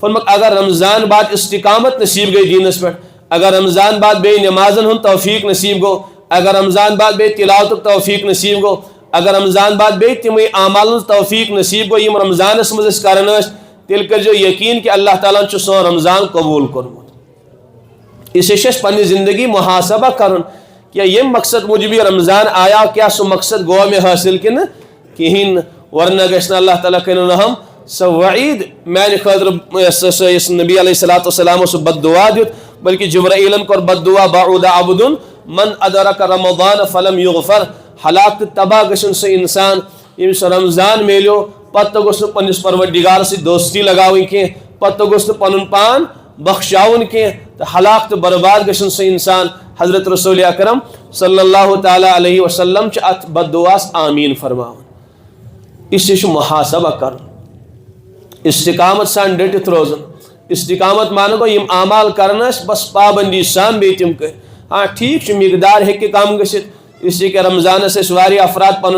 فرمک اگر رمضان بعد استقامت نصیب گئی دینس پہ، اگر رمضان بعد بے نمازن ہن توفیق نصیب گو، اگر رمضان بعد بے تلاوت توفیق نصیب گو، اگر رمضان بعد بے تمے اعمال توفیق نصیب گو یم رمضانس مز کران تیل کرو یقین کہ اللہ تعالیٰ سون رمضان قبول کورمت۔ اسے چھ پنہ زندگی محاسبہ کرن کہ یم مقصد موجب یہ رمضان آیا کیا سو مقصد گوا میں حاصل کن کہین، ورنہ گھن اللہ تعالیٰ کرن ہم سو وعید میانہ خاطر نبی علیہ الصلوۃ والسلام سو بد دعا دیت، بلکہ جبرائیلن کور بد دعا بعود عبد من ادرک رمضان فلم یغفر، ہلاک تباہ گھن سہ انسان یمس رمضان میلیو پتہ گوس پنس پروردگار سے دوستی لگاویں کی، پتہ گوس پن پان بخشاون کی، تو ہلاک تو برباد گھن سہ انسان۔ حضرت رسول اکرم صلی اللہ تعالی علیہ وسلم ات بد دعاس آمین فرماون۔ اس سے محاسبہ کر، استقامت سان ڈٹت روزن۔ استقامت مانو گو یم اعمال کرنس بس پابندی سان بی تم کر، ہاں ٹھیک مقدار ہیکہ کم گژھت، اس لیے کہ رمضانس واریاہ افراد پن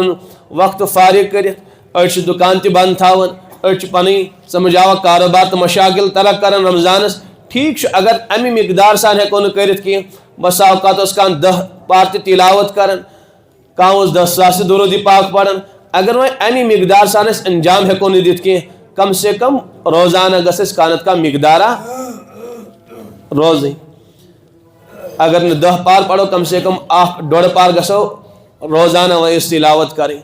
وقت فارغ کرت، اڑ دکان تہ بند تھاون، اڑ پن سمجھاوا کاروبار تو مشاغل ترک کرن رمضانس، ٹھیک اگر امی مقدار سان ہیکو نہ کرت کی، بسا اوقات اس کان 10 پار تہ تلاوت کرن، کان اس 10 ساس درود پاک پڑھن، اگر وہ امی مقدار سان اس انجام ہیکو نہ دت کی، کم سے کم روزانہ گسس کانت کا مقدارہ روزی، اگر نہ 10 پار پڑھو کم سے کم 1.5 پار گسو روزانہ وہ اس تلاوت کریں،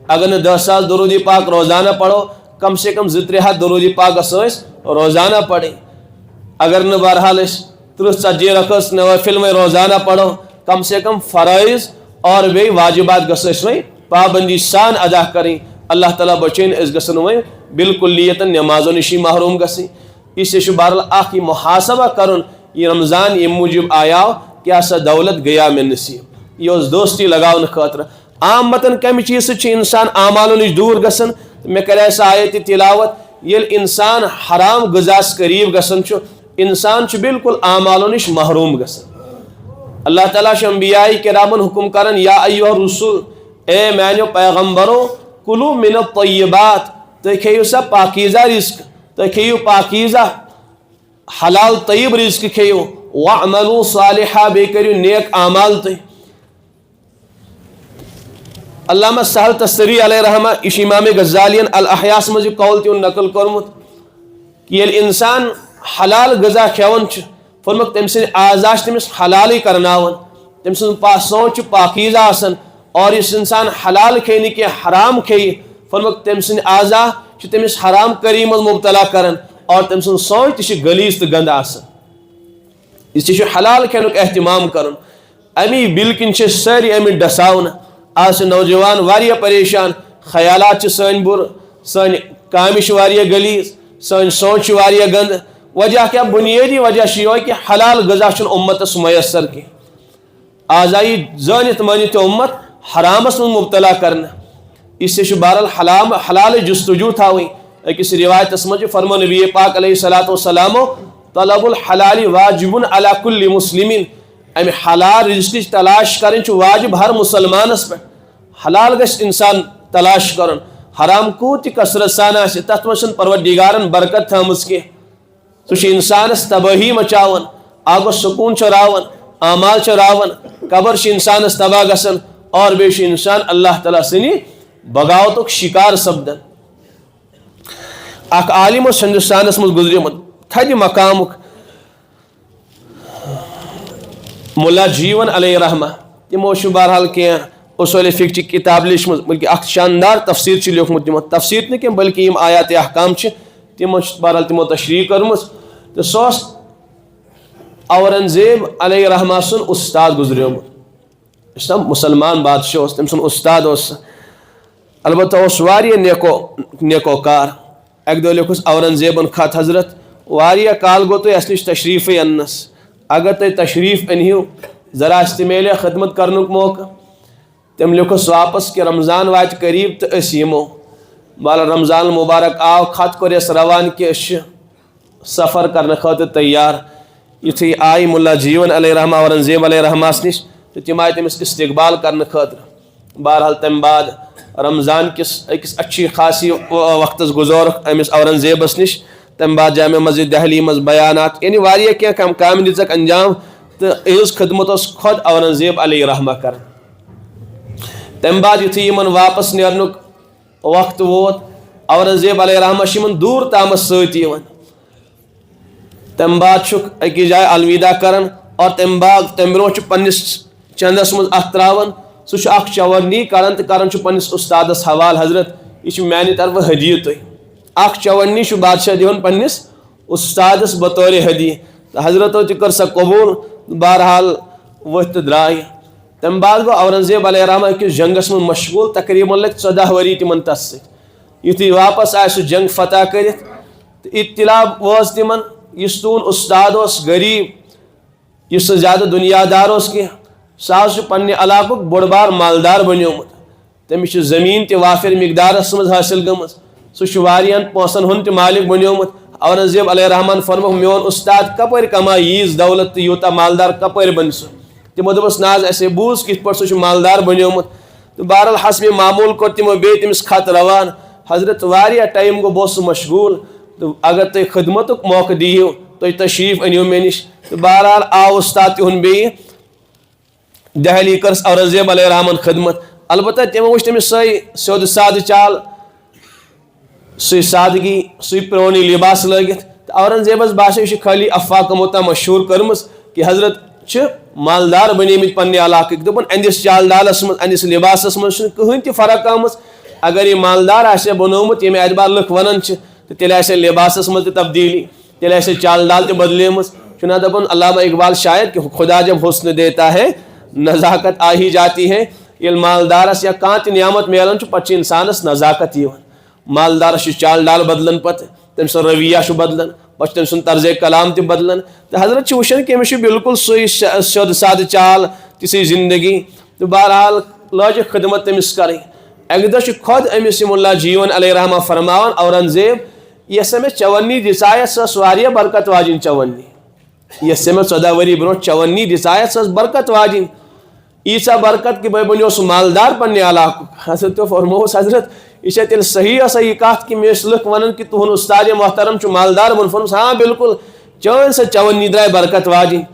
اگر نہ 10 ساس درود پاک روزانہ پڑھو کم سے کم 2-3 ہاتھ درود پاک گسو روزانہ پڑھیں، اگر نہ بہرحال اس 30-40 رکعت نوافل میں روزانہ پڑھو، کم سے کم فرائض اور بے واجبات گسس میں پابندی سان ادا کریں، اللہ تعالیٰ بچین اس گسن میں بالکلیت نمازوں نشی محروم گسی۔ اس سے بہرحال آخی محاسبہ کرن یہ رمضان یہ موجب آیا کیا سا دولت گیا میں نصیب، یہ اس دوستی لگاؤن خاطر عام متن کم چیز سے انسان اعمالوں نش دور گسن۔ میں کرے سا آیت تلاوت یل انسان حرام غذاس قریب گسن انسان بالکل اعمالوں نش محروم گسن۔ اللہ تعالیٰ انبیاء کرامن حکم کرن یا ایھا الرسول، اے میانو پیغمبرو کلو من الطیبات، تو کھیو سا پاکیزہ رزق، تو کھیو پاکیزہ حلال طیب رزق کھیو، وعملوا صالحا بے کریو نیک اعمال تے۔ علامہ سہل تستری علیہ رحمہ اس امام غزالین الاحیاء مز قول تیون نقل کرمت کہ یل انسان حلال غذا کھیون فرمک تم سن اعضاء تمس حلالی کرناون، تم سن سوچ پاکیزہ آسن، اور اس انسان حلال کھینے کے حرام کھیے فرمک تم سن اعضاء تمس حرام کری مز مبتلا کرن، اور تم سن سوچ تہ غلیظ تو گند آسن۔ اس سے حلال کھینک اہتمام کرن، امی بالکن ساری امی ڈساون۔ آج نوجوان واریاہ پریشان، خیالات سن بر، سن کام واریاہ غلیظ، سن سوچ واریاہ گند۔ وجہ کیا؟ بنیادی وجہ یہ کہ حلال غذا امتس میسر کی، آز آئی زانت مانت امت حرامس من مبتلا کرنا۔ اس سے بہرحال حلال جستجو تھاویں۔ اکس روایت مجھ فرمو نبی پاک علیہ الصلوۃ والسلام طلب الحلال واجب علی کل مسلم، ام حلال رزق تلاش کرن واجب ہر مسلمانس پہ، حلال گھس انسان تلاش کرن، حرام کوت کثرت سان آسہ تتھ منٛز چھنہٕ پروردگارن برکت تھٲمٕژ کینٛہہ، سُہ چھُ انسانس تباہی مچاون، آگو سکون چھُ راون، اعمال چھُ راون، قبر چھُ انسانس تباہ گژھان، اور بیٚیہِ چھُ انسان اللہ تعالیٰ سٕنٛدِ بغاوتُک شکار سپدان۔ اکھ عالم اوس ہندوستانس منٛز گزریومُت تھدِ مقامُک ملا جیون علیہ رحمہ، تمو چھُ بہرحال کینٛہہ اصول فقہ چہِ کتاب لیچھمٕژ، بلکہ اکھ شاندار تفسیر چھُ لیوکھمُت تمو، تفسیر نہٕ کینٛہہ بلکہ یم آیات احکام چھِ تمو چھِ بہرحال تمو تشریح کٔرمٕژ، تہٕ سُہ اوس اورنگزیب علیہ رحمہ سُنٛد استاد گزریومُت، یُس مسلمان بادشاہ اوس تٔمۍ سُنٛد استاد اوس، البتہ اوس واریاہ نیکوکار۔ اکہِ دۄہ لیوکھُس اورنگزیبن خط، حضرت واریاہ کال گوٚو تۄہہِ اَسہِ نِش تشریٖفٕے اَننس، اگر تُہۍ تشریٖف أنۍہِو ذرا اَسہِ تہِ میلہِ خدمت کرنُک موقعہٕ۔ تٔمۍ لیوکھُس واپس کہ رمضان واتہِ قریٖب تہٕ أسۍ یِمو۔ بہرحال رمضان المبارک آو، خط کوٚر اَسہِ روان کہ أسۍ چھِ سفر کرنہٕ خٲطرٕ تیار۔ یُتھُے آیہِ ملا جیون علیہ رحمہ اورنگزیب علیہ رحمٰس نِش تہٕ تِم آیہِ تٔمِس استقبال کرنہٕ خٲطرٕ۔ بہرحال تمہِ بعد رمضان کِس أکِس اچھی خاصی وقتس گزورُکھ أمِس اورنگزیبس نِش، تم بعد جامع مسجد دہلی مز بیانات یعنی واریاہ کینٛہہ کامہِ دِژکھ انجام تہٕ یِہٕنٛز خدمت اوس خۄد اورنگزیب علیہ رحمہ کران تمہِ بعد یُتھُے یِمن واپس نیرنُک وقت ووت اورنگزیب علیہ رحمہ چھُ یِمن دوٗر تامَتھ سۭتۍ یِوان تمہِ بعد چھُکھ أکِس جایہِ الوداع کران اور تمہِ برونٛہہ چھُ پننِس چندس منٛز اکھ تراوان سُہ چھُ اکھ چوانی کران تہٕ کران چھُ پننِس اُستادس حوالہٕ حضرت یہِ چھُ میانہِ طرفہٕ ہدیہِ تۄہہِ اکھ چوانی چھُ بادشاہ دِوان پننِس اُستادس بطورِ ہدیہِ تہٕ حضرتو تہِ کٔر سۄ قبوٗل بہرحال ؤتھۍ تہٕ درٛاے تمہِ بعد گوٚو اورنگزیب علیہ رحمہ أکِس جنگس منٛز مشغوٗل تقریٖباً لٔگۍ 14 ؤری تِمن تتھ سۭتۍ یُتھُے واپس آے سُہ جنگ فتح کٔرِتھ تہٕ اطلاع وٲژ تِمن یُس تُہُنٛد اُستاد اوس غریٖب یُس سُہ زیادٕ دُنیا دار اوس کینٛہہ سُہ حظ چھُ پننہِ علاقُک بوٚڑ بار مالدار بنیومُت تٔمِس چھِ زٔمیٖن تہِ وافر مقدارس منٛز حٲصِل گٔمٕژ سُہ چھُ واریاہن پونٛسن ہُنٛد تہِ مالک بنیومُت اورنگزیب علیہ رحمٰن فرمووُکھ میون اُستاد کپٲرۍ کمایہِ ییٖژ دولت تہٕ یوٗتاہ مالدار کپٲرۍ بنہِ سُہ تِمو دوٚپُس نہ حظ اَسے بوٗز کِتھ پٲٹھۍ سُہ چھُ مالدار بنیومُت تہٕ بہرحال حسبِ معموٗل کوٚر تِمو بیٚیہِ تٔمِس خط روان حضرت واریاہ ٹایم گوٚو بہٕ اوسُس مشغوٗل تہٕ اگر تُہۍ خدمتُک موقعہٕ دِیِو تُہۍ تشریٖف أنِو مےٚ نِش تہٕ بہرحال آو اُستاد تِہُنٛد بیٚیہِ دہلی کٔرٕس اورنگزیب علیہ رحمٰن خدمت البتہ تِمو وٕچھ تٔمِس سۄے سیوٚد سادٕ چال سُے سادگی سُے پرٛونُے لِباس لٲگِتھ تہٕ اورنگزیبس باسیو یہِ چھِ خٲلی افواہ کمو مشہوٗر کٔرمٕژ کہِ حضرت چھِ مالدار بنیمٕتۍ پننہِ علاقٕکۍ دوٚپُن أہنٛدِس چال ڈالس منٛز أہنٛدِس لِباسس منٛز چھُنہٕ کٕہٕنۍ تہِ فرق آمٕژ اگر یہِ مالدار آسہِ ہا بنومُت ییٚمہِ اعتبار لُکھ ونان چھِ تہٕ تیٚلہِ آسہِ ہا لِباسس منٛز تہِ تبدیٖلی تیٚلہِ آسہِ ہا چال ڈال تہِ بدلیمٕژ چھُنہ دپان علامہ اقبال شاعر کہ خدا جب حسن دیتا ہے نزاکت آ ہی جاتی ہے ییٚلہِ مالدارس یا کانٛہہ تہِ نعمت میلان چھُ پتہٕ چھِ انسانس نزاکت یِوان مالدارس چھُ چال ڈال بدلان پتہٕ تٔمۍ سُنٛد رویہ چھُ بدلان پتہٕ چھُ تٔمۍ سُنٛد طرزِ کلام تہِ بدلان تہٕ حضرت چھِ وٕچھان کہِ أمِس چھُ بالکل سُے سیوٚد سادٕ چال تِژھٕے زندگی تہٕ بہرحال لٲجِکھ خدمت تٔمِس کرٕنۍ اکہِ دۄہ چھُ خۄد أمِس یِم اللہ جیٖون علیہ رحمٰ فرماوان اورنگزیب یۄس مےٚ چوانی دِژایتھ سۄ ٲس واریاہ برکت واجیٚنۍ چوانی یۄس مےٚ 14 ؤری برونٛٹھ چوانی دِژایتھ سۄ ٲس برکت واجیٚنۍ ییٖژاہ برکت کہِ بہٕ بنیوس مالدار پننہِ علاقُک حضرتو فرمووُس حضرت یہِ چھا تیٚلہِ صحیح آسان یہِ کتھ کہِ مےٚ ٲسۍ لُکھ ونان کہِ تُہُنٛد اُستادِ محترم چھُ مالدار ووٚن فرمووُس ہاں بالکل چٲنۍ سۄ چوانی درٛاے برکت واجیٚنۍ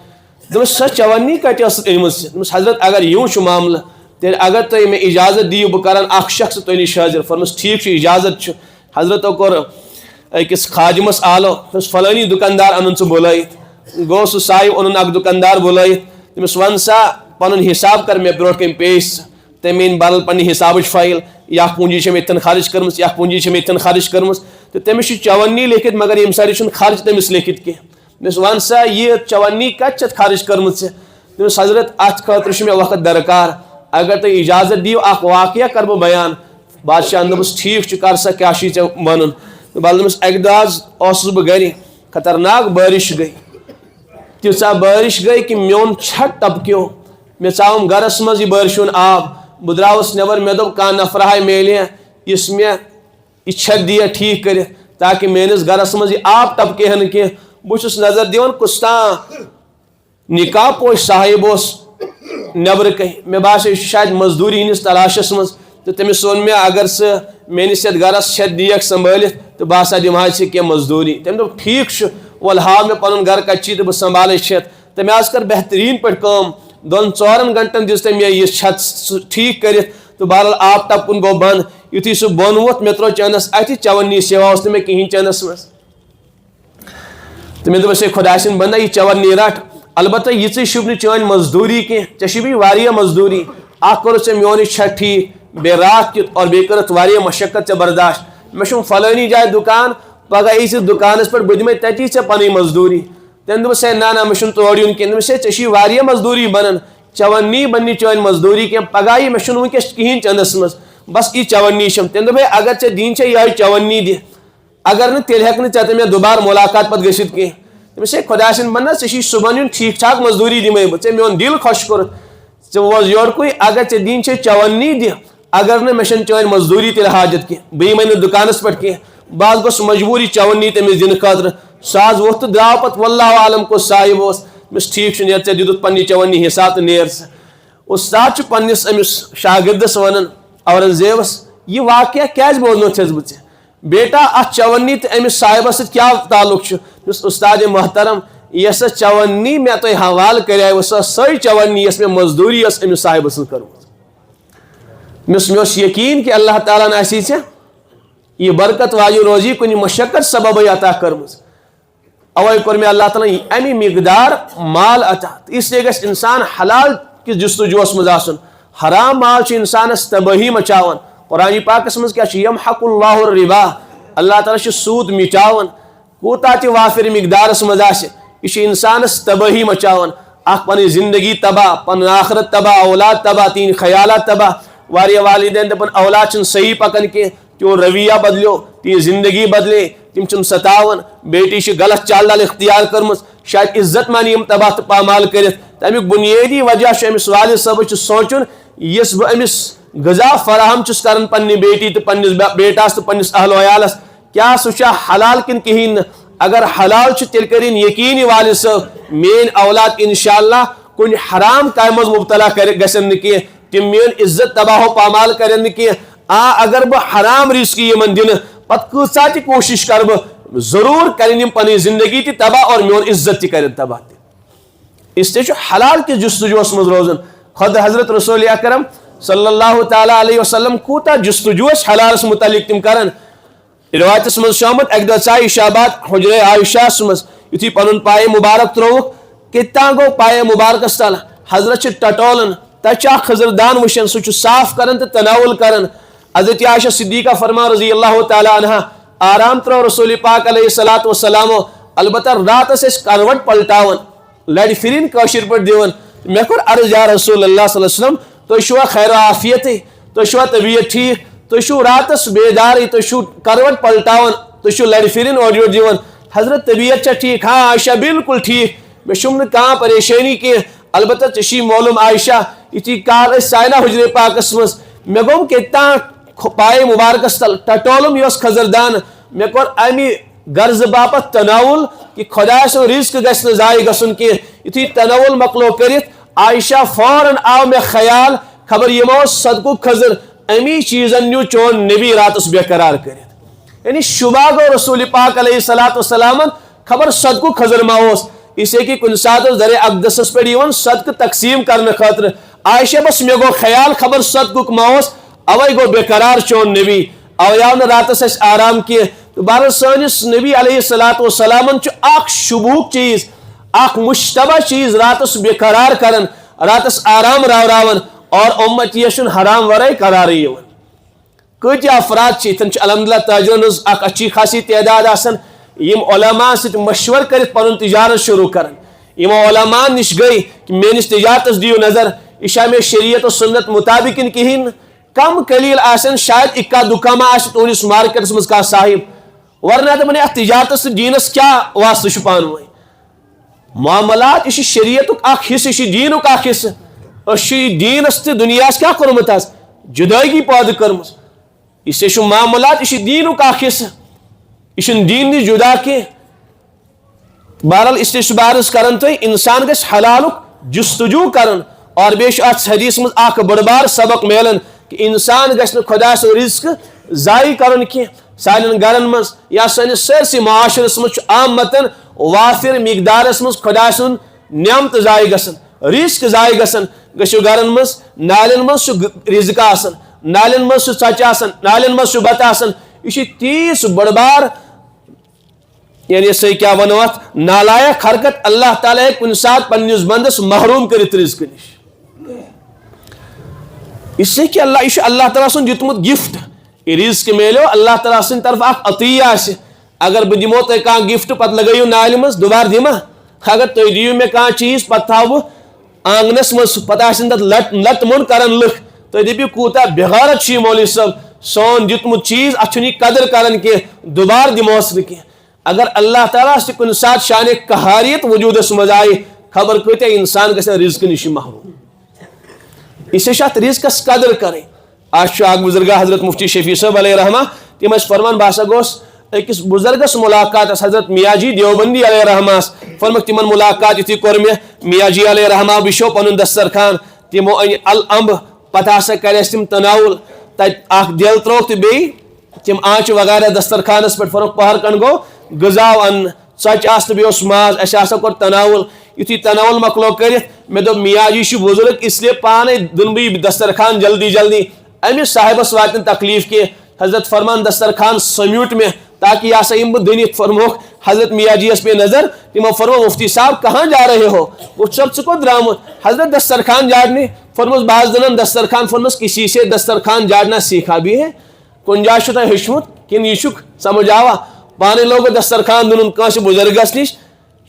دوٚپمَس سۄ چوانی کتہِ ٲسٕکھ أنمٕژ دوٚپمَس حضرت اگر یوٗ چھُ معاملہٕ تیٚلہِ اگر تُہۍ مےٚ اِجازت دِیِو بہٕ کرن اکھ شخص تۄہہِ نِش حٲضِر فرمووُس ٹھیٖک چھُ اِجازت چھُ حضرتو کوٚر أکِس خادِمس آلو دوٚپُس فلٲنی دُکاندار اَنُن ژٕ بُلٲیِتھ گوٚو سُہ صاحب اوٚنُن اکھ دُکاندار بُلٲیِتھ تٔمِس وَن سا پنُن حِساب کر مےٚ برونٛٹھ کَنۍ پیش ژٕ تٔمۍ أنۍ بدل پننہِ حِسابٕچ فایل یہِ اکھ پوٗنٛجی چھےٚ مےٚ یِتھن خرٕچ کٔرمٕژ یہِ اکھ پوٗنٛجی چھےٚ مےٚ یِتھن خرٕچ کٔرمٕژ تہٕ تٔمِس چھُ چوانی لیکھِتھ مگر ییٚمہِ سایڈٕ چھُنہٕ خرٕچ تٔمِس لیکھِتھ کینٛہہ دوٚپمَس وَن سا یہِ چوانی کتہِ چھتھ خرٕچ کٔرمٕژ ژےٚ دوٚپمَس حضرت اتھ خٲطرٕ چھُ مےٚ وقت درکار اگر تُہۍ اِجازت دِیِو اکھ واقعہ کرٕ بہٕ بیان بادشاہن دوٚپُس ٹھیٖک چھُ کر سا کیاہ چھُے ژےٚ ونُن تہٕ بہٕ دوٚپمَس اکہِ دۄہ حظ اوسُس بہٕ گرِ خطرناک بٲرِش گٔے تیٖژاہ بٲرِش گٔے کہِ میون چھت ٹپکیو مےٚ ژاوُم گرس منٛز یہِ بٲرشہِ ہُنٛد آب بہٕ درٛاوُس نٮ۪بر مےٚ دوٚپ کانٛہہ نفرا میلہِ ہا یُس مےٚ یہِ چھت دِیا ٹھیٖک کٔرِتھ تاکہِ میٲنِس گرس منٛز یہِ آب ٹپکے ہا نہٕ کینٛہہ بہٕ چھُس نظر دِوان کُس تام نِکاح پوش صاحب اوس نٮ۪برٕ کَنۍ مےٚ باسیو یہِ چھُ شاید مزدوٗری ہِنٛدِس تلاشس منٛز تہٕ تٔمِس ووٚن مےٚ اگر ژٕ میٲنِس یتھ گرس چھت دِیَکھ سمبٲلِتھ تہٕ بہٕ ہسا دِمہٕ ہا ژےٚ کینٛہہ مزدوٗری تٔمۍ دوٚپ ٹھیٖک چھُ وَلہٕ ہاو مےٚ پنُن گرٕ کَتہِ چھُے تہٕ بہٕ سمبالے چھت تہٕ مےٚ حظ کٔر بہتریٖن پٲٹھۍ کٲم 2-4 گنٹن دِژ تٔمۍ مےٚ یہِ چھت ٹھیٖک کٔرِتھ تہٕ بہرحال آب ٹپکُن گوٚو بنٛد یُتھُے سُہ بۄن ووٚتھ مےٚ ترٛوو چندس اتھِ چوانی سیوا اوس نہٕ مےٚ کِہینۍ چندس منٛز تہٕ مےٚ دوٚپُس ہے خۄداے سٕنٛدۍ بندا یہِ چوانی رٹ البتہ یِژٕے شوٗبہِ نہٕ چٲنۍ مزدوٗری کینٛہہ ژےٚ چھُے واریاہ مزدوٗری اکھ کوٚرُتھ ژےٚ میون یہِ چھت ٹھیٖک بیٚیہِ راتھ کیُتھ اور بیٚیہِ کٔرٕتھ واریاہ مشقت ژےٚ برداشت مےٚ چھُم فلٲنی جایہِ دُکان پگہہ یی ژٕ دُکانس پٮ۪ٹھ بہٕ دِمے تتی ژےٚ پنٕنۍ مزدوٗری تٔمۍ دوٚپُس ہے نہ مےٚ چھُنہٕ تور یُن کینٛہہ دوٚپمَس ہے ژےٚ چھُے واریاہ مزدوٗری بنان چوانی بنہِ نہٕ چٲنۍ مزدوٗری کینٛہہ پگہہ یی مےٚ چھُنہٕ وٕنکیٚس کِہینۍ چندس منٛز بس یہِ چوانی چھم تٔمۍ دوٚپ ہے اگر ژےٚ دِنۍ چھے یِہوے چوانی دِ اگر نہٕ تیٚلہِ ہٮ۪کہٕ نہٕ ژےٚ تہٕ مےٚ دُبارٕ مُلاقات پتہٕ گٔژھِتھ کینٛہہ دوٚپمَس ہے خۄداے سٕنٛدۍ بندا ژےٚ چھُے صُبحن یُن ٹھیٖک ٹھاک مزدوٗری دِمے بہٕ ژےٚ میون دِل خۄش کوٚرُتھ ژٕ ووز یورکُے اگر ژےٚ دِنۍ چھے چوانی دِ اگر نہٕ مےٚ چھنہٕ چٲنۍ مزدوٗری تیٚلہِ حاجت کینٛہہ بہٕ یِمے نہٕ دُکانس پٮ۪ٹھ کینٛہہ بہٕ حظ گوٚژھ مجبوٗر یہِ چوانی تٔمِس دِنہٕ خٲطرٕ سُہ حظ ووٚتھ تہٕ درٛاو پتہٕ واللہ عالم کُس صاحب اوس دوٚپمَس ٹھیٖک چھُ نیر ژےٚ دِتُتھ پننہِ چوانی حساب تہٕ نیر ژٕ اُستاد چھُ پننِس أمِس شاگردس ونان اورنگزیبس یہِ واقعہ کیازِ بوزنوتھس بہٕ ژےٚ بیٹا ات چونی تو امس صاحبس ست کیا تعلق استاد محترم یس چونی مے تہ حوالہ کرے سوی چونی یس مے مزدوری یس امس صاحب سن کرم مے یقین کہ اللہ تعالیٰ آسی ژے یہ برکت واجو روزی کن مشقت سبب عطا کرم اوے کور میں اللہ تعالیٰ امی مقدار مال عطا اس لیے گھس انسان حلال کس جستجوس مز آسن حرام مال چھ انسانس تباہی مچاون قرآن پاکس مز کیا یمحق اللہ الربا اللہ تعالیٰ چھ سود مٹاون کوتا تہ وافر مقدارس مز آسہ یہ انسانس تباہی مچاون اخ پن زندگی تباہ پن آخرت تباہ اولاد تباہ تین خیالات تباہ واریاہ والدین دپن اولاد چھ صحیح پکن کی تیو رویہ بدلیو تی زندگی بدلے تم چھ ستاون بیٹی چھ غلط چال ڈال اختیار کرمز شاید عزت مانی یم تباہ تو پامال کرت تمیک بنیادی وجہ امس والد صاحب سوچن یس بہ امس غذا فراہم چھس کرن پنہ بیٹی تو پنس بیٹاس تو پنس اہل و عیالس کیا سہ حلال کن کہین اگر حلال تیل کرین یقین والد صاحب مین اولاد انشاءاللہ کن حرام کامہ مز مبتلا گژھن کی تم میون عزت تباہ و پامال کرن کی اگر بہ حرام رزق یمن دن پتہ کۭژاہ تہ کوشش کر بہ ضرور کرن یم پنہ زندگی تہ تباہ اور میون عزت تہ کرن تباہ تہ اس لیے حلال کس جستجوس مز روزن خود حضرت رسول اکرم صلی اللہ تعالی علیہ وسلم کوتا جستجوس حلالس متعلق تم کرن روایتس مز شامت اک دہ ژاے شابات حجرے عائشہ مز یتھی پنن پائے مبارک تروک کتنا گو پائے مبارکس تل حضرت چھ ٹٹولن تچا خزردان وشن سہ صاف کرن تو تناول کرن حضرت عائشہ صدیقہ فرما رضی اللہ تعالی عنہ آرام ترو رسول پاک علیہ الصلوۃ والسلام البتہ راتس اس کروٹ پلٹاون لڑ پھرین کاشر پہ دون مے کور عرض یا رسول اللہ صلی اللہ علیہ وسلم تھی چھوا خیر و عافیت تھی چھوا طبیعت ٹھیک تھی چھو راتس بیدار تھی چھو کروٹ پلٹاون تھی چھو لڑ پھرین اور یور دون حضرت طبیعت چھ ٹھیک ہاں عائشہ بالکل ٹھیک مے چھم نہ کہاں پریشانی کی البتہ ژے معلوم عائشہ یتھی کال سائنہ حجرے پاکس مز مے گوم کتنا پائے مبارکس تل ٹٹولم یس خزردان مے کور امی غرض باپت تناول کہ خدا سن رزق گژھِ نہٕ ضایع گژھُن کینٛہہ یتھی تناول مکلو کرت عائشہ فوراً آو مے خیال خبر یمو صدقُک خضر امی چیزن نیو چون نبی راتس بے قرار کرت یعنی شبہ گو رسول پاک علیہ الصلوۃ والسلام خبر صدقُک خضر ما اوس اس لیے کہ کن سات در اقدسس پہ یوان صدقہ تقسیم کرنے خاطر عائشہ بس مے گو خیال خبر صدقُک ما اوس اوے گو بے قرار چون نبی اوے آو نہ راتس اس آرام کی بہر سانس نبی علیہ الصلوۃ والسلام اخ شبوک چیز اخ مشتبہ چیز راتس بے قرار کرن راتس آرام راون اور امت یشن حرام ورائے قرار یون کتی افراد چیتن الحمدللہ تاجرن اخ اچھی خاصی تعداد آسن یم علماء ست مشور کرت پنن تجارت شروع کرن یم علماء نش گئی کہ میانس تجارتس دیو نظر یہ میں شریعت و سنت مطابق کہین کم قلیل آسن شاید اکا دکا ما آس تہندس مارکیٹس مز کا صاحب ورنہ دپن ات تجارتس دینس کیا واسطہ پانوی معاملات یہ شریعت اخ حصہ یہ دین اخ حصہ دینس تہ دنیاس کیا کورمت جدائی پید کرم اس معاملات یہ دین اخ حصہ یہ دین نش جدا کی بہرحال اس لیے عرض کرن تھی انسان گھس حلال جستجو کرن اور بیش ات حدیث مز اخ بڑ بار سبق ملن کہ انسان گھس نہ خدا سن رزق ضائع کرن کی سانن گرن مز یا سانس سرسی معاشرس مز عامتن وافر مقدارس مز خدا سن نعمت ضائع گژھن رزق ضائع گژھن گژھو گرن مز نالن مز رزق آسن نالن مز ژچ آسن نالن مز بت آسن یہ تیس بڑ بار یعنی سے کیا ونو ات نالائق حرکت اللہ تعالیٰ کن سات پنس بندس محروم کرت رزق نش اس سے کہ اللہ تعالیٰ سن دیتمت گفٹ یہ رزق میلو اللہ تعالیٰ سن طرف اخ عطیہ آسہ اگر بہ دمو تہ کانٛہہ گفٹ پتہ لگٲیو نالہِ مز دوبارٕ دِما اگر تُہۍ دِیِو مےٚ کانٛہہ چیٖز پتہٕ تھاو بہٕ آنگنس مز پتہٕ آسن تتھ لٹ مون کران لُکھ تُہۍ دٔپِو کوٗتاہ بغارت چھُ یہِ مولوی صٲب سون دیُتمُت چیٖز اتھ چھُنہٕ یہِ قدر کران کینٛہہ دوبارٕ دِموس نہٕ کینٛہہ اگر اللہ تعالیٰ تہِ کُنہِ ساتہٕ شانہِ قہاریت وجوٗدس منٛز آیہِ خبر کۭتیاہ انسان گژھن رزقہٕ نِش محروم اس لیے اتھ رزقس قدر کریں آج اخ بزرگاہ حضرت مفتی شفیع صاحب علیہ رحمہ تم فرمان بہ گوس أکس بزرگس ملاقات حضرت میاں جی دیوبندی علیہ رحمہ فرمک تمن ملاقات یتھی کور مے میاں جی علیہ رحمہ وشو پنن دسترخان تمو ان الامب پتہ ہسا کر تم تناول تت اخ دل تروک تو بی تم آنچ وغیرہ دسترخانس پہ فروخ پہر کن گو غذا ان ژچ آس بیس ماز اس کور تناول یتھی تناول مکلو کرت مے دب میاں جی بزرگ اس لیے پانے دن بہ دسترخوان جلدی جلدی امس صاحبس واتن تکلیف کی حضرت فرمان دسترخوان سمیوٹ میں تاکہ یہ سا بہ دنت فرموک حضرت میاں جی پہ نظر تمو فرمو مفتی صاحب کہاں جا رہے ہو وہ سب ثہ کو درامت حضرت دسترخوان جاڑنے فرمس بعض دنن دسترخوان فرمس کسی سے دسترخوان جاڑنا سیکھا بھی ہے کن جائے تہ ہیچمت کن یہ سمجھ آوا پانے لوگ دسترخوان دن کانس بزرگس نش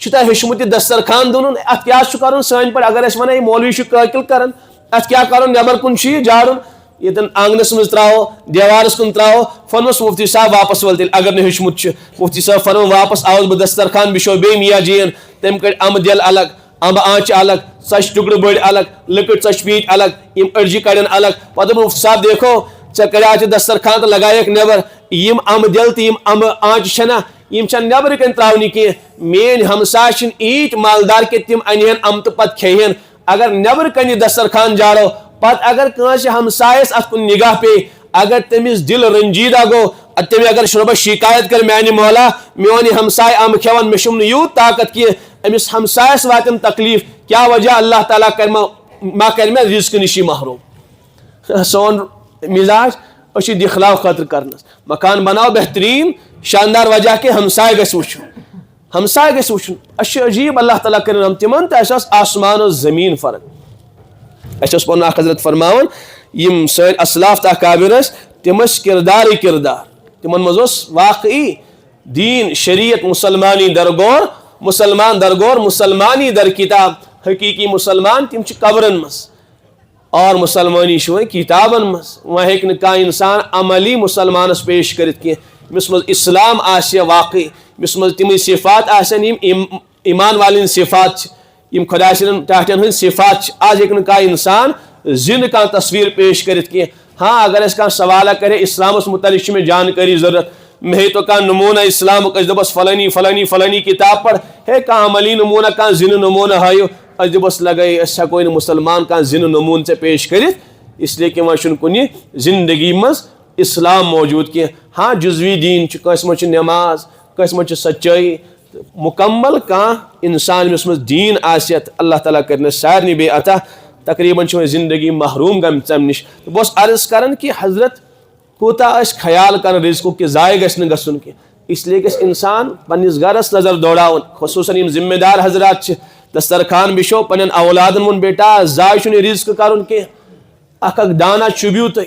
تہ ہیچمت دسترخوان دن ات کیا کرن سن پہ اگر اس ون مولوی قاقل کرن ات کیا کرن نبر کن جاڑن یتن آنگنس مز تراو دیوارس کن تراو فرمس مفتی صاحب واپس ول تیل اگر ہیچمت مفتی صاحب فرم واپس آوس بہ دسترخوان بشو بے میاں جین تم کڑ ام دل الگ ام آنچ الگ ژچ ٹکڑ بڑ الگ لکٹ ژچ پیٹ الگ یم اڑجی کڑن الگ پتہ مفتی صاحب دیکھو ژے کڑا دسترخوان تو لگائک نبر یم ام دل تو یم ام آنچ چھنا یم چھن نبر کن تراونی کی مین ہمسا چھن ایت مالدار کہ تم انہن ام تو پت کھیہن اگر نبر کن دسترخوان جاڑو پت اگر کانس ہمسایس ات کن نگاہ پہ اگر تمس دل رنجیدہ گو تم اگر شربہ شکایت کر میانہ مولا میون ہمسائے ام کھیون مے چھم یوت طاقت کی امس ہمسایس واتن تکلیف کیا وجہ اللہ تعالیٰ کر ما کر میں رزق نشی محروم سون مزاج اچھی دکھلاو خاطر کرنس مکان بناو بہترین شاندار وجہ کہ ہمسائے گھس وچھن ہمسائے گھس وچھن اچھی عجیب اللہ تعالیٰ کرن تمن تو اس آسمان و زمین فرق اس پن حضرت فرماون یم سن اسلاف تا اکابر تم کردار تمن مز واقعی دین شریعت مسلمانی درگور مسلمان درگور مسلمانی در کتاب حقیقی مسلمان تم قبرن مز اور مسلمانی کتابن مز وہ ہیکہ کھانا انسان عملی مسلمانس پیش کرت کی مس مز اسلام آسہ واقعی مس مز تم صفات آسن یم ایمان والن صفات یم خدا سن ٹاٹن ہند صفات آج ہیکہ کھانا انسان زند کھانا تصویر پیش کرت کی ہاں اگر اس کا سوالہ کرے اسلامس متعلق میں جانکاری ضرورت میں تو کان نمونہ اسلام اس دبس فلانی فلانی فلانی کتاب پڑھ ہے کان عملی نمونہ کان زن نمونہ ہائیو اس دبس لگئی اس کوئی مسلمان کان زن نمون سے پیش کرت اس لیے کہ وہاں کنی زندگی مز اسلام موجود کی ہاں جزوی دین کس مچ نماز کس مچ سچائی مکمل کان انسان مس مز دین آسیت اللہ تعالیٰ کرنے سارنی بے عطا تقریباً زندگی محروم گم ثم نش تو بس عرض کرن کہ حضرت کوتا اس خیال کر رزق کہ ضائع گھس نہ گژھن کی اس لیے کہ انسان پنس گرس نظر دوڑاون خصوصاً یم ذمہ دار حضرات دسترخوان بشو پنن اولادن من بیٹا ضائع چھن رزق کرن کی اک دانہ چوبیو تھی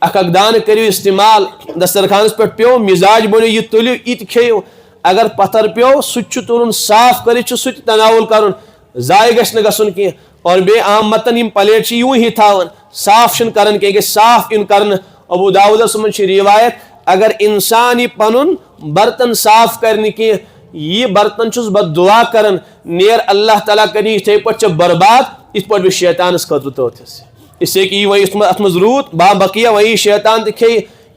اک دانہ کریو استعمال دسترخوانس پہ پیو مزاج بنو یہ تلیو یہ کھیو اگر پتھر پیو سہ تلن صاف کر سہ تناول کرن ضائع گھس نہ گژھن کی اور بے عام متن یم پلیٹ یوں ہی تھاون صاف چھن کرن کہ صاف ان کرن ابو داؤدس من روایت اگر انسان یہ پن برتن صاف کرنے کی یہ برتن چھس بد دعا کرن نیر اللہ تعالیٰ کرنی اتھے پہ برباد ات پہ بھی شیطانس خطر توتس اس سے کہ وہی ات مز روت با بقیہ وہی شیطان تکھے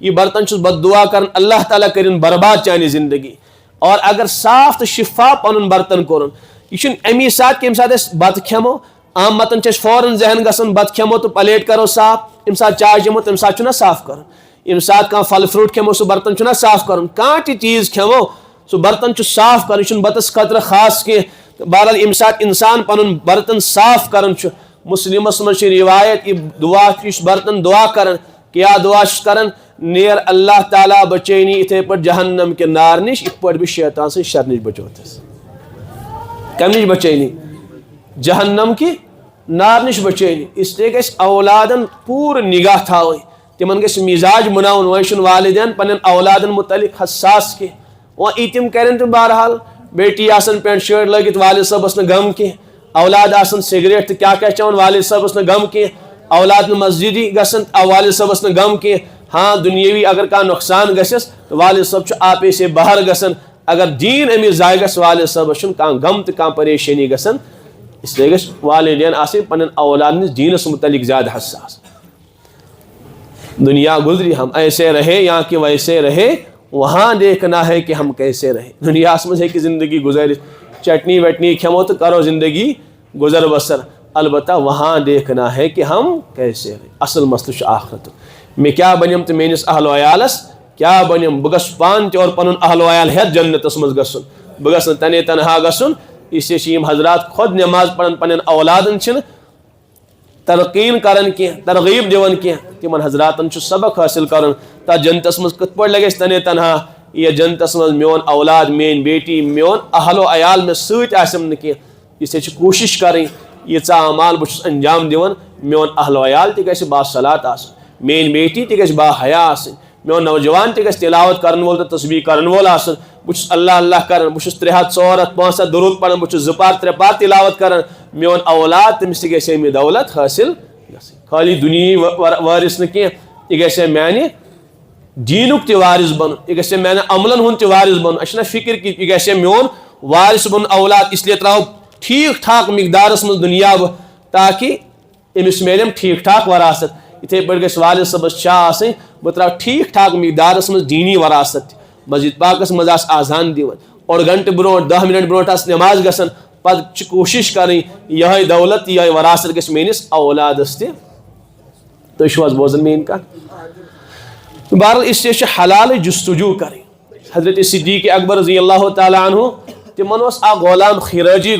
یہ برتن چھس بد دعا کرن اللہ تعالیٰ کرن برباد چانی زندگی اور اگر صاف تو شفا پن برتن کورن یہ امی سات کہ یم سات بت کھمو عام متن چھ فوراً ذہن گژھان بت کھمو تو پلیٹ کرو صاف یم سات چائے چمو تم سات چھنا صاف کرن یم سات کان پھل فروٹ کھمو سہ برتن چھنا صاف کرن کان تہ چیز کھمو سہ برتن چھ صاف کرن چھ بتس خاطر خاص کی بہرحال یم سات انسان پن برتن صاف کرن چھ مسلمس من روایت یہ دعا برتن دعا کرن کیا دعا کرن نیر اللہ تعالیٰ بچینی اتھے پہ جہنم کے نار نش ات پہ بھی شیطان سے شر نش بچوتس کم نش بچینی جہنم کی نار نش بچینی اس لیے گھس اولادن پور نگاہ تھاوی تمن گھس مزاج بناون وہ والدین پنن اولادن متعلق حساس کی وہ تم کرن تو بہرحال بیٹی آسن پینٹ شرٹ لگت والد صاحبس نہ غم کی اولاد آسن سگریٹ تو کیا چون والد صاحبس نہ غم کی اولاد نہ مسجدی گھن والد صاحبس نہ غم کی ہاں دنیاوی اگر کان نقصان گھس تو والد صاحب آپے سے باہر گھن اگر دین امی ضائع گھس والد صاحبس کان غم تو کان پریشانی گھن اس لیے گھس والدین آسن پنن اولاد دینس متعلق زیادہ حساس دنیا گزری ہم ایسے رہے یا کہ ویسے رہے وہاں دیکھنا ہے کہ ہم کیسے رہے دنیا میں ہے کہ زندگی گزر چٹنی وٹنی کھمو تو کرو زندگی گزر بسر البتہ وہاں دیکھنا ہے کہ ہم کیسے رہے اصل مسئلہ آخرت میں کیا بنیم تو میس اہل و عیالس کیا بنم بہ گژھٕ پانہٕ تہِ اور پنُن اہل ویال ہیٚتھ جنتس منٛز گژھُن بہ گژھٕ نہٕ تنے تنہا گژھُن اس لیے یم حضرات خود نماز پڑھن پنن اولادن چھِنہٕ تلقین کران کی ترغیب دِوان کی تمن حضراتن چھُ سبق حٲصِل کرُن تتھ جنتس منٛز کِتھ پٲٹھۍ لگہِ اَسہِ تنے تنہا یہ جنتس منٛز میون اولاد میٲنۍ بیٹی میون اہل و عیال مےٚ سۭتۍ آسٮ۪م نہٕ کینٛہہ اس لیے چھِ کوٗشِش کرٕنۍ ییٖژاہ اعمال بہٕ چھُس انجام دِوان میون اہل و عیال تہِ گژھِ باصلات آسُن میٲنۍ بیٹی تہِ گژھِ باحیا آسٕنۍ میون نوجوان تہِ گژھِ تلاوت کرن وول تہٕ تسبیح کرن وول آسُن بہٕ چھُس اللہ اللہ کران بہٕ چھُس 3 ہتھ 4 ہتھ 5 ہتھ درود پران بہٕ چھُس 2 پار 3 پار تلاوت کران میون اولاد تٔمِس تہِ گژھِ اَمہِ دولت حٲصِل گژھٕنۍ خالی دُنیہی وٲرِث نہٕ کینٛہہ یہِ گژھِ میانہِ دیٖنُک تہِ وارث بنُن یہِ گژھِ میانہِ عملن ہُنٛد تہِ وارث بنُن اَسہِ چھِنہ فکر کہِ یہِ گژھِ میون وارث بنُن اولاد اس لیے تراو ٹھیٖک ٹھاک مقدارس منٛز دُنیا بہٕ تاکہِ أمِس میلیم ٹھیٖک ٹھاک وراثت یِتھٕے پٲٹھۍ گژھِ والد صٲبس چاہ آسٕنۍ بہٕ تراو ٹھیٖک ٹھاک مقدارس منٛز دیٖنی وراثت تہِ مسجد پاکس منٛز آسہِ آزان دِوان اور گنٹہٕ برونٛٹھ 10 منٹ برونٛٹھ آسہِ نٮ۪ماز گژھان پتہٕ چھِ کوٗشِش کرٕنۍ یِہے دولت یِہے وراثت گژھِ میٲنِس اولادس تہِ تُہۍ چھِو حظ بوزان میٲنۍ کتھ بہرحال اس لیے چھِ حلالٕچ جستجوٗ کرٕنۍ حضرت صدیق اکبر رضی اللہ تعالیٰ عنہ تمن اوس اکھ غلام خراجی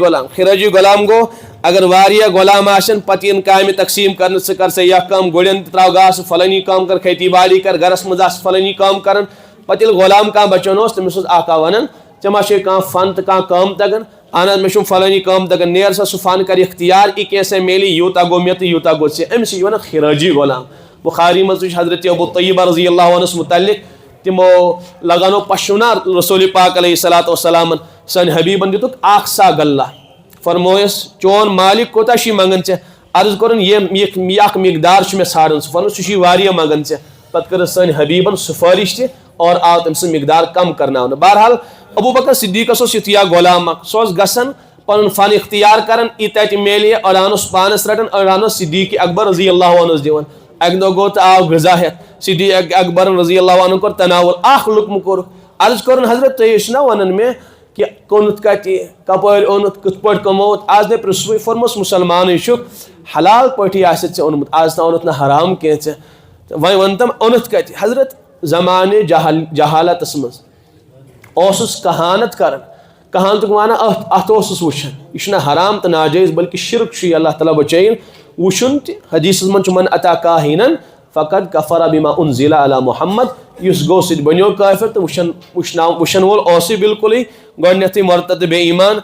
غلام گوٚو اگر واریاہ غلام آسن پتہٕ یِن کامہِ تقسیٖم کرنہٕ ژٕ کر سا یہِ کٲم گُرٮ۪ن تہِ تراو گاسہٕ فلٲنی کٲم کر کھیتی باڑی کر گرس منٛز آسہِ فلٲنی کٲم کران پتہٕ ییٚلہِ غلام کانٛہہ بچان اوس تٔمِس اوس آقا ونان ژےٚ ما چھے کانٛہہ فن تہٕ کانٛہہ کٲم تگان اہن حظ مےٚ چھُم فلٲنی کٲم تگان نیر سا سُہ فن کر اختیار یہِ کینٛژھا میلہِ یوٗتاہ گوٚو مےٚ تہٕ یوٗتاہ گوٚو ژےٚ أمِس چھِ ونان خراجی غلام بخاری منٛز تہِ چھُ حضرت ابو طیبہ رضی اللہ عنہس متعلق تمو لگانو پشونا رسول پاک علیہ الصلوۃ والسلام سانہِ حبیبن دِتُکھ اکھ سا گلہ فرمویس چون مالک کوتاہ چھُے منگان ژےٚ عرض کوٚرُن یہِ اکھ مقدار چھُ مےٚ ژھانڈان سُہ فرموس سُہ چھُے واریاہ منگان ژےٚ پتہٕ کٔرٕس سٲنۍ حبیبن سُفٲرِش تہِ اور آو تٔمۍ سٕنٛز مقدار کم کرناونہٕ بہرحال ابوٗ بکر صدیقس اوس یُتھُے اکھ غلام اکھ سُہ اوس گژھان پنُن فن اختیار کران یہِ تتہِ میلہِ أڑان اوس پانس رٹان أڑان اوس صدیق اکبر رضی اللہ عنہس دِوان اکہِ دۄہ گوٚو تہٕ آو غذا ہٮ۪تھ صدیق اکبر رضی اللہ عنہ کوٚر تناول اکھ لُقمہٕ کوٚرُکھ عرض کوٚرُن حضرت تُہۍ ٲسِو نا ونان مےٚ کہ کونُتھ کتہِ کپٲرۍ اوٚنُتھ کِتھ پٲٹھۍ کمووُتھ آز نے پرژھوٕے فرموس مُسلمانٕے چھُکھ حلال پٲٹھی آسہِ ژےٚ اوٚنمُت آز تام اوٚنُتھ نہٕ حرام کینٛہہ ژےٚ وۄنۍ وَن تم اوٚنُتھ کتہِ حضرت زمانہِ جہالتس منٛز اوسُس کہانت کران کہانتُک معنی اتھ اوسُس وٕچھان یہِ چھُنہٕ حرام تہٕ ناجٲیز بلکہِ شرک چھُ یہِ اللہ تعالیٰ بچٲیِن وٕچھُن تہِ حدیثس منٛز چھُ من اتا کاہیٖنن فقط کفر بما انزل علی محمد یُس گوٚو سُہ تہِ بنیو کٲفر تہٕ وٕچھن وول اوسُے بالکُلٕے گۄڈنیتھٕے مرتد بے ایمان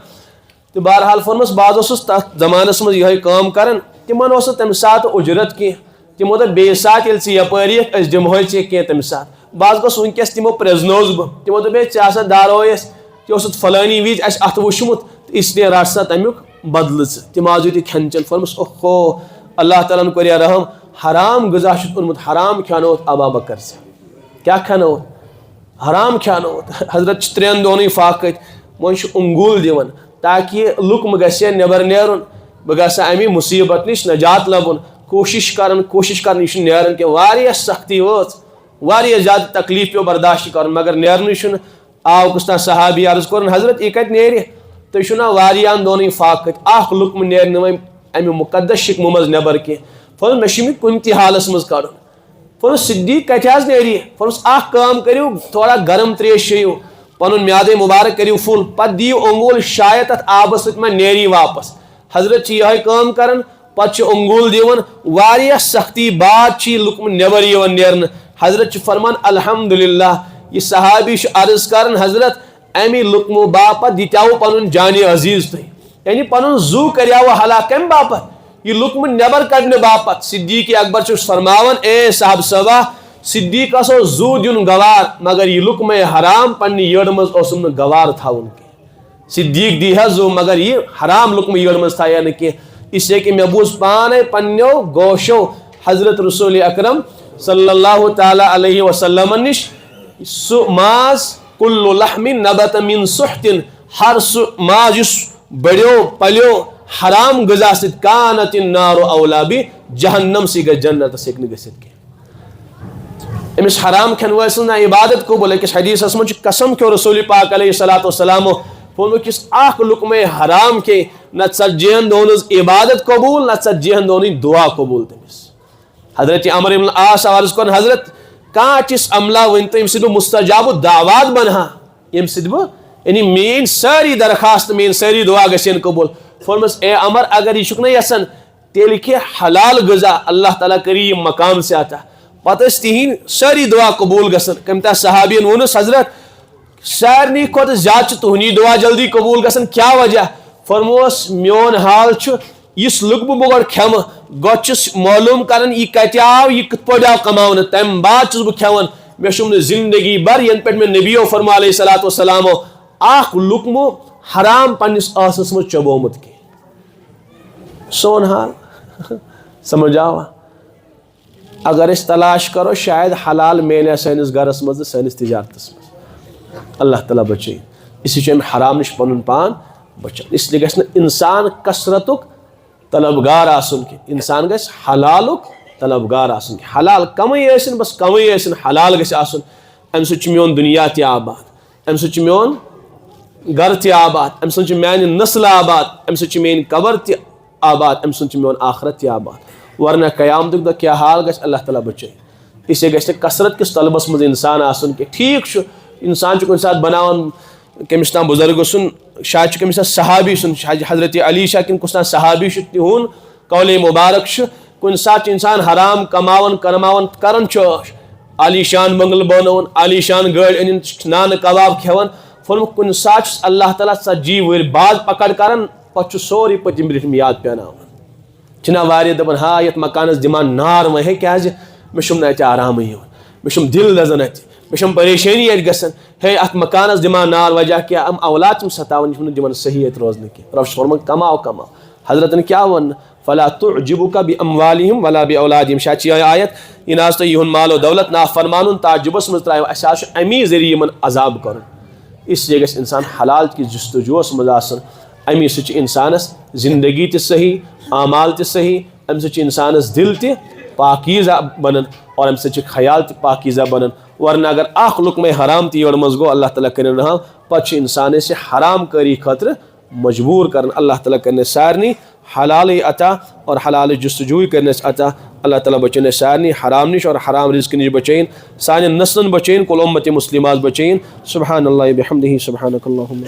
تہٕ بہرحال فرمس بہٕ اوسُس تتھ زمانس منٛز یِہے کٲم کران تِمن اوس نہٕ تمہِ ساتہٕ اُجرت کینٛہہ تِمو دوٚپ بیٚیہِ ساتہٕ ییٚلہِ ژٕ یپٲرۍ یِکھ أسۍ دِمہوے ژےٚ کینٛہہ تمہِ ساتہٕ بہٕ حظ گوٚژھ وٕنکیٚس تِمو پرٛزنووُس بہٕ تِمو دوٚپ ہے ژےٚ ہسا دارویس ژےٚ اوسُتھ فلٲنی وِزِ اَسہِ اَتھٕ وٕچھمُت تہٕ اس لیے رٹ سا تمیُک بدلہٕ ژٕ تِم حظ دِتۍ کھٮ۪ن چٮ۪ن فرمس اوہو اللہ تعالیٰ ہن کوٚر رحم حرام غذا چھُتھ اوٚنمُت حرام کھیٛانووُتھ ابا بکر ژےٚ کیٛاہ کھیٛانووُتھ حرام کھیٛانووُتھ حضرت چھِ 3 دۄہنٕے فاقٕتۍ وۄنۍ چھُ انگوٗل دِوان تاکہِ لُقمہٕ گژھِ ہے نٮ۪بر نیرُن بہٕ گژھٕ ہا اَمہِ مُصیٖبت نِش نجات لبُن کوٗشِش کران یہِ چھُنہٕ نیران کینٛہہ واریاہ سختی وٲژ واریاہ زیادٕ تکلیٖف پیٚو برداشت کرُن مگر نیرنٕے چھُنہٕ آو کُس تانۍ صحابی عرض کوٚرُن حضرت یہِ کتہِ نیرِ تُہۍ چھِو نا واریاہن دۄہنٕے فاقٕتۍ اکھ لُقمہٕ نیرِ نہٕ وۄنۍ امہِ مُقدس شِکمہٕ منٛز نٮ۪بر کینٛہہ فرموس مےٚ چھُ یہِ کُنہِ تہِ حالس منٛز کڑُن فرموس صدیق کتہِ حظ نیرِ یہِ فرموس اکھ کٲم کٔرِو تھوڑا گرم تریش چیٚیِو پنُن میادے مُبارک کٔرِو فُل پتہٕ دِیِو اوٚنگوٗل شاید تتھ آبس سۭتۍ ما نیرِ یہِ واپس حضرت چھِ یِہے کٲم کران پتہٕ چھِ اوٚنگوٗل دِوان واریاہ سختی بعد چھِ یہِ لُقمہٕ نٮ۪بر یِوان نیرنہٕ حضرت چھِ فرمان الحمدُاللہ یہِ صحابی چھُ عرض کران حضرت امہِ لُقمہٕ باپتھ دِتیاوُ پنُن جانہِ عزیٖز تُہۍ یعنی پنُن زُو کریاوُ ہلاک کمہِ باپتھ یہِ لُقمہٕ نٮ۪بر کڑنہٕ باپتھ صدیق اکبر چھُس فرماوان اے صاحب صٲبا صدیقس اوس زُو دیُن گوار مگر یہِ لُقمے حرام پننہِ یٔڈ منٛز اوسُم نہٕ گوار تھاوُن کینٛہہ صدیق دی ہا زُو مگر یہِ حرام لُقمہٕ یٔڈ منٛز تھایہِ ہا نہٕ کینٛہہ اس لیے کہِ مےٚ بوٗز پانے پننیو گوشو حضرت رسول اکرم صلی اللہ تعالیٰ علیہ وسلمن نِش سُہ ماز کُلُّ لحمٍ نبت من سُحتٍ ہر سُہ ماز یُس بڑیو پلیو حرام غذا سۭتۍ کانت النار اولا بہِ جہنم سٕے گژھِ جنتس ہیٚکہِ نہٕ گٔژھِتھ کینٛہہ أمِس حرام کھٮ۪ن وٲلۍ سٕنٛز نہ عبادت قبوٗل أکِس حدیٖثس منٛز چھُ قسم کھیوٚو رسول پاک علیہ الصلوۃ والسلامو ووٚنمُت یُس اکھ لُقمے حرام کھیٚیہِ نہ 40 ہن دۄہن ہٕنٛز عبادت قبوٗل نہ 40 ہن دۄہن ہٕنٛدۍ دُعا قبوٗل تٔمِس حضرت عمر ابن العاص عرض کوٚرُن حضرت کانٛہہ تِژھ عملہ ؤنۍتو ییٚمہِ سۭتۍ بہٕ مستجاب الدعوات بنہٕ ہا، ییٚمہِ سۭتۍ بہٕ یعنی میٲنۍ سٲری درخواست میٲنۍ سٲری دعا گژھن قبول. فرمس اے عمر اگر یہ چھُکھ نہ یژھان تیٚلہِ کھے حلال غذا، اللہ تعالیٰ کری یہ مقام سے عطا. پتہٕ ٲسۍ تِہنٛدۍ سٲری دعا قبول گژھان. کٔمۍ تانۍ صحابین ووٚنُس حضرت سارنٕے کھۄتہٕ زیادٕ چھُ تُہنٛدی دعا جلدی قبول گژھان، کیٛاہ وجہ؟ فرموس میون حال چھُ یُس لُقمہٕ بہٕ گۄڈٕ کھٮ۪مہٕ گۄڈٕ چھُس معلوٗم کران یہِ کتہِ آو، یہِ کِتھ پٲٹھۍ آو کماونہٕ، تمہِ بعد چھُس بہٕ کھٮ۪وان. مےٚ چھُم نہٕ زندگی بھر ینہٕ پٮ۪ٹھ مےٚ نبیو فرموو علیہ الصلوٰۃ والسلامو اکھ لُقمہٕ حرام پننس ٲسس منٛز چبومُت کینٛہہ. سون حال سمجھ آوا؟ اگر أسۍ تلاش کرو شاید حلال میلہِ سٲنِس گرس منٛز تہٕ سٲنِس تجارتس منٛز. اللہ تعالیٰ بچٲیِن. اسی چھُ امہِ حرام نِش پنُن پان بچان. اس لیے گژھِ نہٕ انسان کثرتُک طلبگار آسُن کینٛہہ، انسان گژھِ حلالُک طلبگار آسُن. حلال کمٕے ٲسِن بس کمٕے ٲسِن حلال گژھِ آسُن. امہِ سۭتۍ چھُ میون دُنیا تہِ آباد، امہِ سۭتۍ چھُ میون گرٕ تہِ آباد، امہِ سۭتۍ چھُ میانہِ نسلہٕ آباد، امہِ سۭتۍ چھُ میٲنۍ قبر تہِ آباد، امہِ سۭتۍ چھُ میون آخرت تہِ آباد. ورنہ قیامتُک دۄہ کیٛاہ حال گژھِ اللہ تعالیٰ بچٲیِن. اس لیے گژھِ نہٕ کثرت کِس طلبس منٛز انسان آسُن کینٛہہ. ٹھیٖک چھُ انسان چھُ کُنہِ ساتہٕ بناوان کٔمِس تام بُزرگہٕ سُنٛد شاید چھُ کٔمِس تام صحابی سُنٛد حضرت علی شاہ کِنہٕ کُس تام صحابی چھُ تِہُنٛد قولے مبارک چھُ کُنہِ ساتہٕ چھُ انسان حرام کماوان کرماوان کران چھُ عالی شان بنگلہٕ بنووُن، عالی شان گٲڑۍ أنِن، نانہٕ کباب کھٮ۪وان. فرمُت کُنہِ ساتہٕ چھُس اللہ تعالیٰ ژتجی ؤہٕرۍ بعد پکڑ کران پتہٕ چھُ سورُے پٔتِم برٛونٛٹھِم یاد پیٛاناوان. چھِنا واریاہ دپان ہا یتھ مکانس دِمان نار وۄنۍ ہے کیٛازِ مےٚ چھُم نہٕ اتہِ آرامٕے یِوان، مےٚ چھُم دِل دزان اتہِ، مےٚ چھم پریشٲنی اتہِ گژھان. ہے اتھ مکانس دِمان نار وجہ کیٛاہ؟ یِم اولاد چھِم ستاوان، یہِ چھُم نہٕ دِوان صحیح اتہِ روزنہٕ کینٛہہ. رۄب چھُ فرمان کماو کماو. حضرتن کیٛاہ ووٚن؟ فلا تعجبک باموالہم ولا باولادہم. شاید چھِ یہِ آیت یہِ نہ حظ تۄہہِ یِہُنٛد مال و دولت نافرمانُن تعجبس منٛز ترٛایو، اسہِ حظ چھُ امی ذٔریعہٕ یِمن عذاب کرُن. اس لیے گژھِ انسان حلال کِس جستجوٗوس منٛز آسُن. امی سۭتۍ چھُ انسانس زندگی تہِ صحیح، اعمال تہِ صحیح، امہِ سۭتۍ چھُ انسانس دل تہِ پاکیزہ بنان اور امہِ سۭتۍ چھُ خیال تہِ پاکیزہ بنان. ورنہ اگر اکھ لُقمے حرام تہِ یورٕ منٛز گوٚو اللہ تعالیٰ کٔرِنۍ رحم، پتہٕ چھُ انسان أسۍ یہِ حرام کٲری خٲطرٕ مجبوٗر کران. اللہ تعالیٰ کرِ اَسہِ سارنٕے حلالٕے عطا اور حلالٕچ جستجوٗ کرِ اَسہِ عطا. اللہ تعالیٰ بچٲیِن اَسہِ سارنٕے حرام نِش اور حرام رزقہٕ نِش بچٲیِن، سانٮ۪ن نسلن بچٲیِن، کُل اُمتِ مسلمات بچٲیِن. سبحان اللہ بحمدہ سبحانک اللہم.